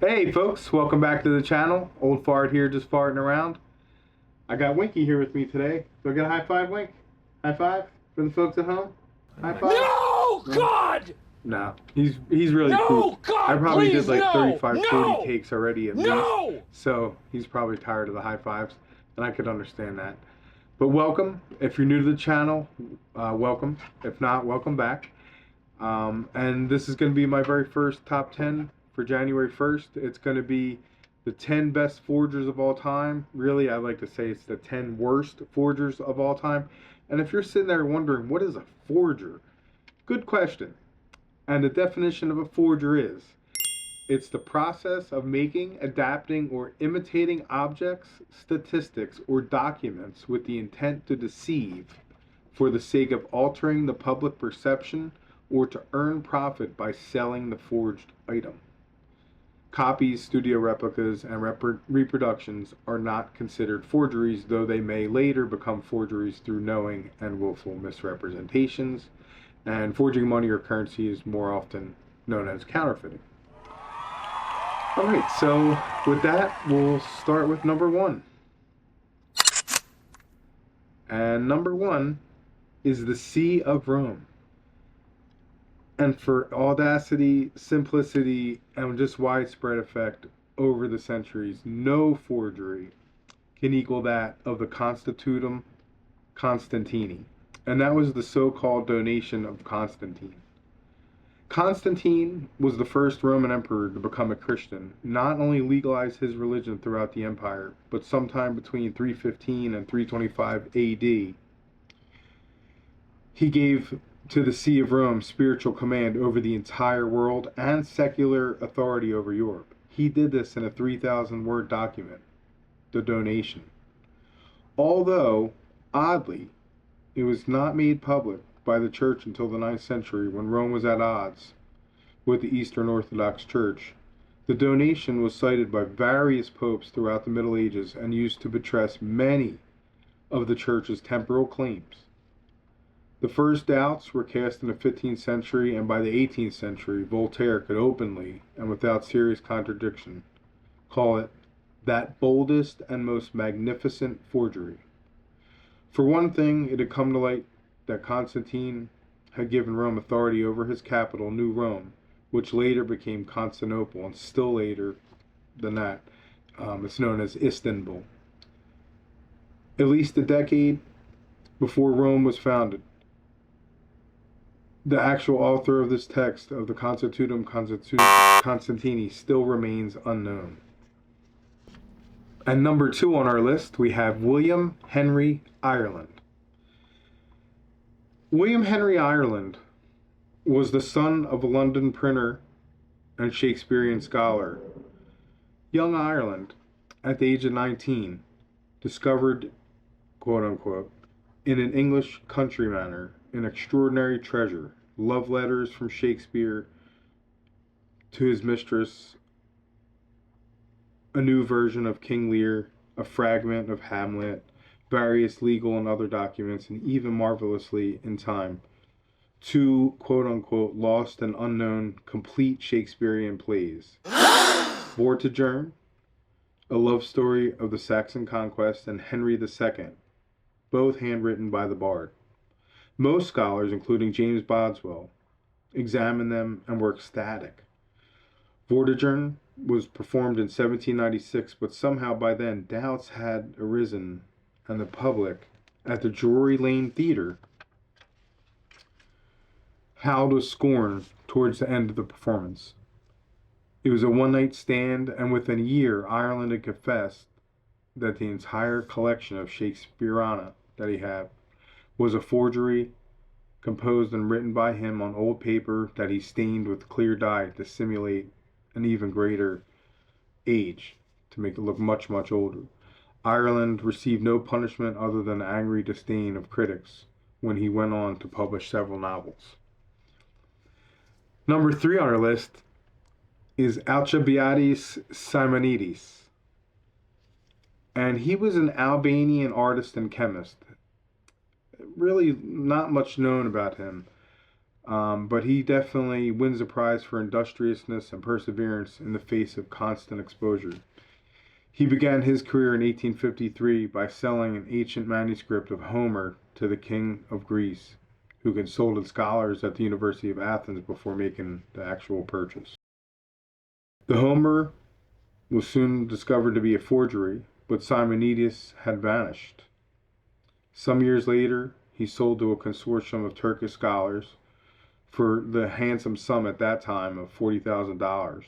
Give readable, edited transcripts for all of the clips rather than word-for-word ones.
Hey folks, welcome back to the channel. Old Fart here, just farting around. I got Winky here with me today. Do I get a high five, Wink? High five for the folks at home? High five? No, God! No, he's really No, pooped. God, I probably please, did like no, 35, no, 40 takes already at no! least. So he's probably tired of the high fives, and I could understand that. But welcome. If you're new to the channel, welcome. If not, welcome back. And this is going to be my very first top 10 for January 1st. It's going to be the 10 best forgers of all time. Really, I like to say it's the 10 worst forgers of all time. And if you're sitting there wondering, what is a forger? Good question. And the definition of a forger is, it's the process of making, adapting, or imitating objects, statistics, or documents with the intent to deceive for the sake of altering the public perception or to earn profit by selling the forged item. Copies, studio replicas, and reproductions are not considered forgeries, though they may later become forgeries through knowing and willful misrepresentations, and forging money or currency is more often known as counterfeiting. Alright, so with that, we'll start with number one. And number one is the See of Rome. And for audacity, simplicity, and just widespread effect over the centuries, no forgery can equal that of the Constitutum Constantini. And that was the so-called donation of Constantine. Constantine was the first Roman emperor to become a Christian, not only legalized his religion throughout the empire, but sometime between 315 and 325 AD, he gave to the See of Rome spiritual command over the entire world and secular authority over Europe. He did this in a 3,000 word document, the donation. Although, oddly, it was not made public by the church until the 9th century, when Rome was at odds with the Eastern Orthodox Church. The donation was cited by various popes throughout the Middle Ages and used to buttress many of the church's temporal claims. The first doubts were cast in the 15th century, and by the 18th century, Voltaire could openly, and without serious contradiction, call it that boldest and most magnificent forgery. For one thing, it had come to light that Constantine had given Rome authority over his capital, New Rome, which later became Constantinople, and still later than that, it's known as Istanbul. At least a decade before Rome was founded, the actual author of this text of the Constitutum Constantini still remains unknown. And number two on our list, we have William Henry Ireland. William Henry Ireland was the son of a London printer and Shakespearean scholar. Young Ireland, at the age of 19, discovered, quote unquote, in an English country manner, an extraordinary treasure, love letters from Shakespeare to his mistress, a new version of King Lear, a fragment of Hamlet, various legal and other documents, and even marvelously in time, two quote-unquote lost and unknown complete Shakespearean plays. Vortigern, a love story of the Saxon conquest, and Henry II, both handwritten by the bard. Most scholars, including James Boswell, examined them and were ecstatic. Vortigern was performed in 1796, but somehow by then doubts had arisen, and the public at the Drury Lane Theatre howled with scorn towards the end of the performance. It was a one-night stand, and within a year, Ireland had confessed that the entire collection of Shakespeareana that he had was a forgery, composed and written by him on old paper that he stained with clear dye to simulate an even greater age, to make it look much, much older. Ireland received no punishment other than the angry disdain of critics when he went on to publish several novels. Number three on our list is Alcibiades Simonides. And he was an Albanian artist and chemist. Really not much known about him. But he definitely wins a prize for industriousness and perseverance in the face of constant exposure. He began his career in 1853 by selling an ancient manuscript of Homer to the king of Greece, who consulted scholars at the University of Athens before making the actual purchase. The Homer was soon discovered to be a forgery, but Simonides had vanished. Some years later, he sold to a consortium of Turkish scholars for the handsome sum at that time of $40,000,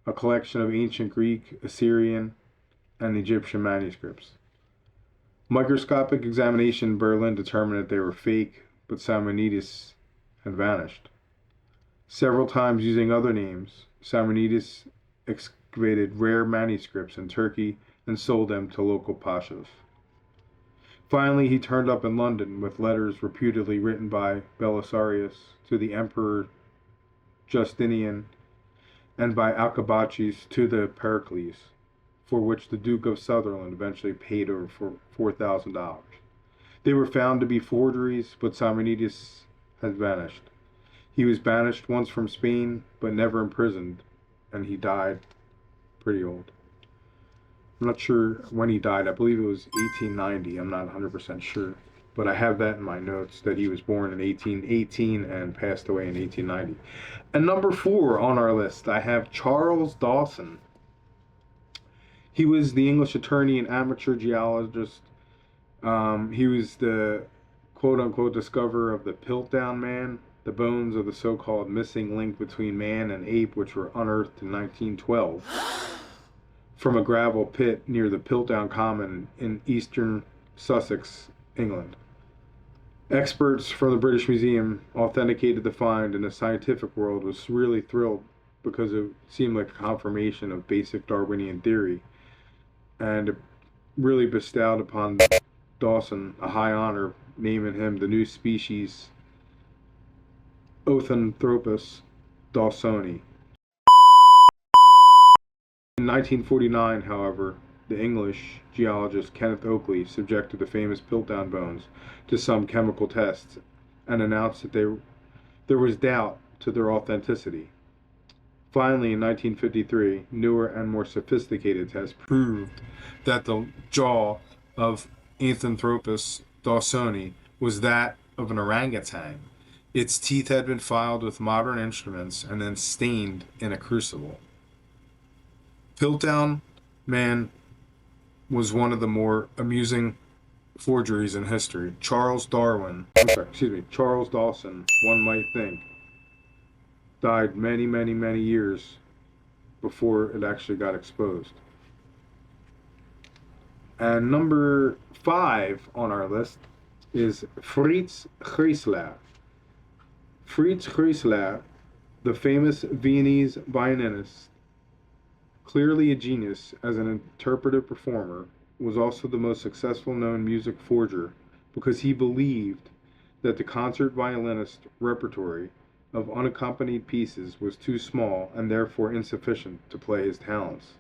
a collection of ancient Greek, Assyrian, and Egyptian manuscripts. Microscopic examination in Berlin determined that they were fake, but Simonides had vanished. Several times using other names, Simonides excavated rare manuscripts in Turkey and sold them to local pashas. Finally, he turned up in London with letters reputedly written by Belisarius to the Emperor Justinian and by Alcibiades to the Pericles, for which the Duke of Sutherland eventually paid over $4,000. They were found to be forgeries, but Simonides had vanished. He was banished once from Spain, but never imprisoned, and he died pretty old. I'm not sure when he died. I believe it was 1890. I'm not 100% sure. But I have that in my notes that he was born in 1818 and passed away in 1890. And number 4 on our list, I have Charles Dawson. He was the English attorney and amateur geologist. He was the quote-unquote discoverer of the Piltdown Man, the bones of the so-called missing link between man and ape, which were unearthed in 1912 from a gravel pit near the Piltdown Common in eastern Sussex, England. Experts from the British Museum authenticated the find, and the scientific world was really thrilled because it seemed like a confirmation of basic Darwinian theory, and it really bestowed upon Dawson a high honor, naming him the new species Ornithopus dawsoni. In 1949, however, the English geologist Kenneth Oakley subjected the famous Piltdown bones to some chemical tests and announced that there was doubt to their authenticity. Finally, in 1953, newer and more sophisticated tests proved that the jaw of Ornithopus dawsoni was that of an orangutan. Its teeth had been filed with modern instruments and then stained in a crucible. Piltdown Man was one of the more amusing forgeries in history. Charles Dawson, one might think, died many, many, many years before it actually got exposed. And number 5 on our list is Fritz Kreisler. Fritz Kreisler, the famous Viennese violinist, clearly a genius as an interpretive performer, was also the most successful known music forger because he believed that the concert violinist repertory of unaccompanied pieces was too small and therefore insufficient to play his talents.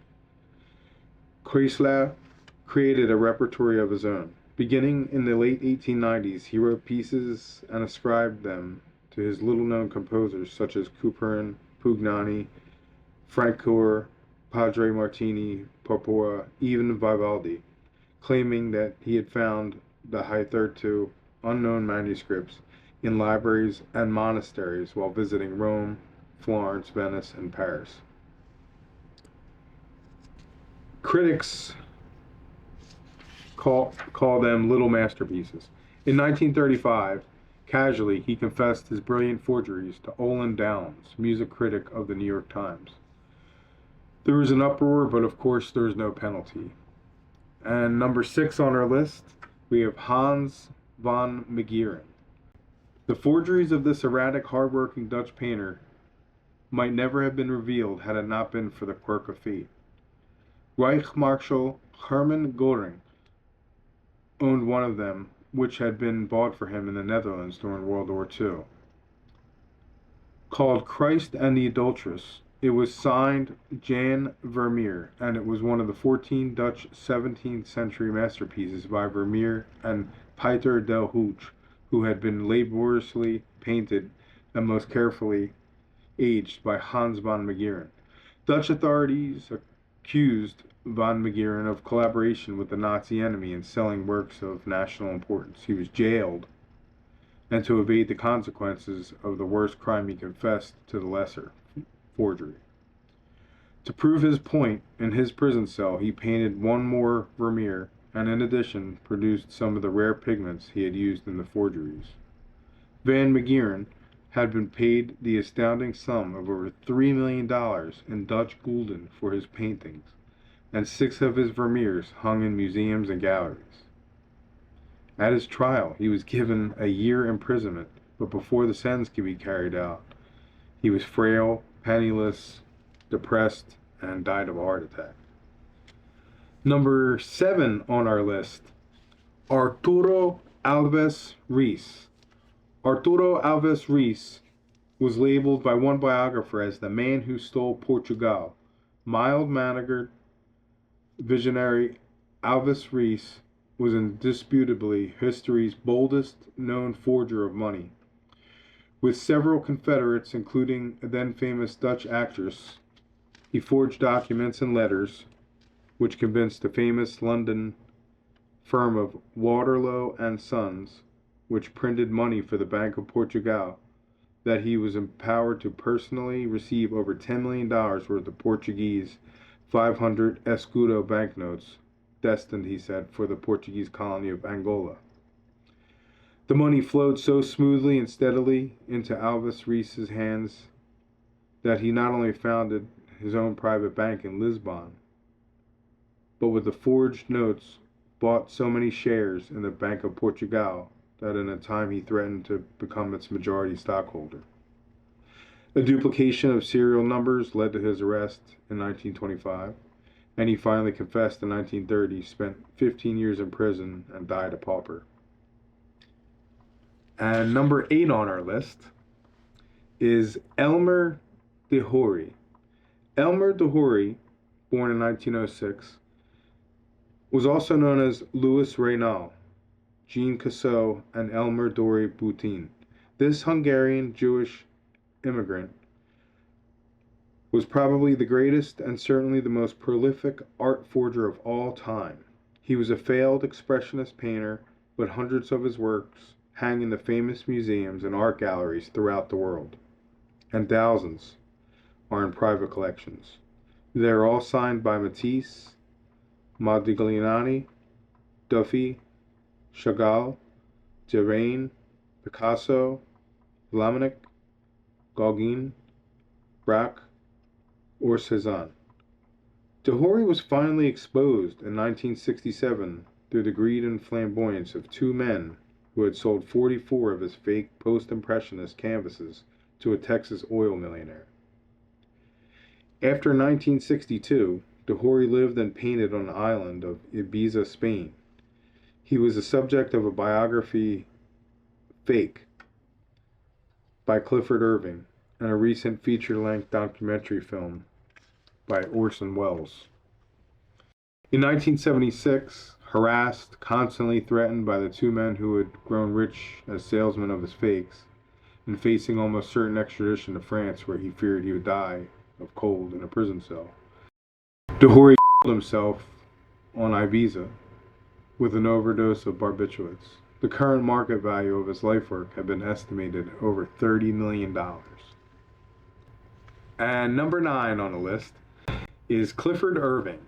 Kreisler created a repertory of his own. Beginning in the late 1890s, he wrote pieces and ascribed them to his little-known composers such as Couperin, Pugnani, Francoeur, Padre Martini, Porpora, even Vivaldi, claiming that he had found the hitherto unknown manuscripts in libraries and monasteries while visiting Rome, Florence, Venice, and Paris. Critics call them little masterpieces. In 1935, casually, he confessed his brilliant forgeries to Olin Downs, music critic of the New York Times. There was an uproar, but of course there was no penalty. And number 6 on our list, we have Hans van Meegeren. The forgeries of this erratic, hard-working Dutch painter might never have been revealed had it not been for the quirk of fate. Reich Marshal Herman Göring owned one of them, which had been bought for him in the Netherlands during World War II. Called Christ and the Adulteress, it was signed Jan Vermeer, and it was one of the 14 Dutch 17th century masterpieces by Vermeer and Pieter del Hooch, who had been laboriously painted and most carefully aged by Hans von Megieren. Dutch authorities accused von Megieren of collaboration with the Nazi enemy in selling works of national importance. He was jailed, and to evade the consequences of the worst crime he confessed to, the lesser, forgery. To prove his point, in his prison cell he painted one more Vermeer, and in addition produced some of the rare pigments he had used in the forgeries. Van Megieren had been paid the astounding sum of over $3 million in Dutch gulden for his paintings, and 6 of his Vermeers hung in museums and galleries. At his trial, he was given a year imprisonment, but before the sentence could be carried out, he was frail, penniless, depressed, and died of a heart attack. Number 7 on our list, Arturo Alves Reis. Arturo Alves Reis was labeled by one biographer as the man who stole Portugal. Mild-mannered visionary Alves Reis was indisputably history's boldest known forger of money. With several confederates, including a then famous Dutch actress, he forged documents and letters which convinced the famous London firm of Waterloo and Sons, which printed money for the Bank of Portugal, that he was empowered to personally receive over $10 million worth of Portuguese 500 escudo banknotes, destined, he said, for the Portuguese colony of Angola. The money flowed so smoothly and steadily into Alves Reis's hands that he not only founded his own private bank in Lisbon, but with the forged notes bought so many shares in the Bank of Portugal that in a time he threatened to become its majority stockholder. A duplication of serial numbers led to his arrest in 1925, and he finally confessed in 1930, spent 15 years in prison, and died a pauper. And number 8 on our list is Elmer de Hory. Elmer de Hory, born in 1906, was also known as Louis Reynal, Jean Cassot, and Elmer Dory Boutin. This Hungarian Jewish immigrant was probably the greatest and certainly the most prolific art forger of all time. He was a failed expressionist painter, but hundreds of his works hang in the famous museums and art galleries throughout the world, and thousands are in private collections. They are all signed by Matisse, Modigliani, Dufy, Chagall, Derain, Picasso, Vlaminck, Gauguin, Braque, or Cezanne. De Hory was finally exposed in 1967 through the greed and flamboyance of 2 men who had sold 44 of his fake post-impressionist canvases to a Texas oil millionaire. After 1962, De Hory lived and painted on the island of Ibiza, Spain. He was the subject of a biography, Fake, by Clifford Irving, and a recent feature-length documentary film by Orson Welles. In 1976, harassed, constantly threatened by the 2 men who had grown rich as salesmen of his fakes, and facing almost certain extradition to France where he feared he would die of cold in a prison cell, De Hory killed himself on Ibiza with an overdose of barbiturates. The current market value of his lifework had been estimated at over $30 million. And number 9 on the list is Clifford Irving.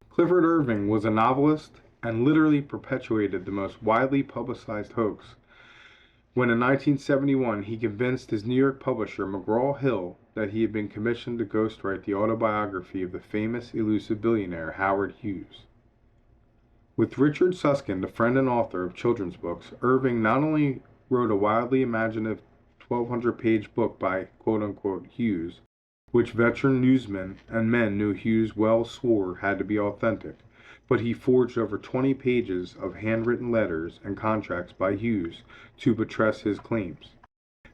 Clifford Irving was a novelist and literally perpetuated the most widely publicized hoax when in 1971 he convinced his New York publisher McGraw-Hill that he had been commissioned to ghostwrite the autobiography of the famous elusive billionaire Howard Hughes. With Richard Susskind, a friend and author of children's books, Irving not only wrote a wildly imaginative 1,200-page book by quote-unquote Hughes, which veteran newsmen and men knew Hughes well swore had to be authentic, but he forged over 20 pages of handwritten letters and contracts by Hughes to buttress his claims.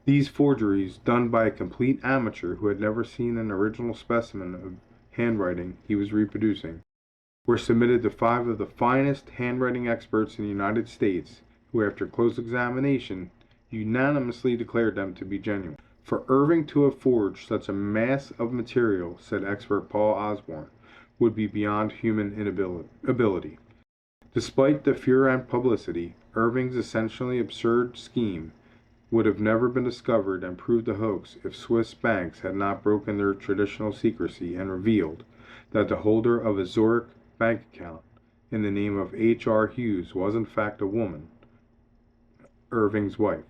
These forgeries, done by a complete amateur who had never seen an original specimen of handwriting he was reproducing, were submitted to 5 of the finest handwriting experts in the United States, who after close examination unanimously declared them to be genuine. For Irving to have forged such a mass of material, said expert Paul Osborne, would be beyond human ability. Despite the furor and publicity, Irving's essentially absurd scheme would have never been discovered and proved a hoax if Swiss banks had not broken their traditional secrecy and revealed that the holder of a Zurich bank account in the name of H.R. Hughes was in fact a woman, Irving's wife.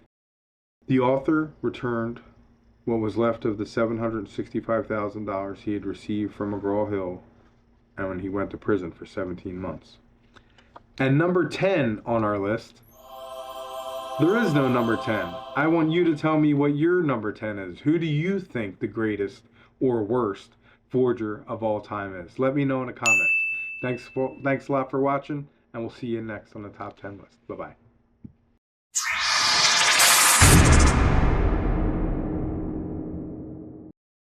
The author returned what was left of the $765,000 he had received from McGraw-Hill and when he went to prison for 17 months. And number 10 on our list, there is no number 10. I want you to tell me what your number 10 is. Who do you think the greatest or worst forger of all time is? Let me know in the comments. Thanks a lot for watching, and we'll see you next on the top 10 list. Bye-bye.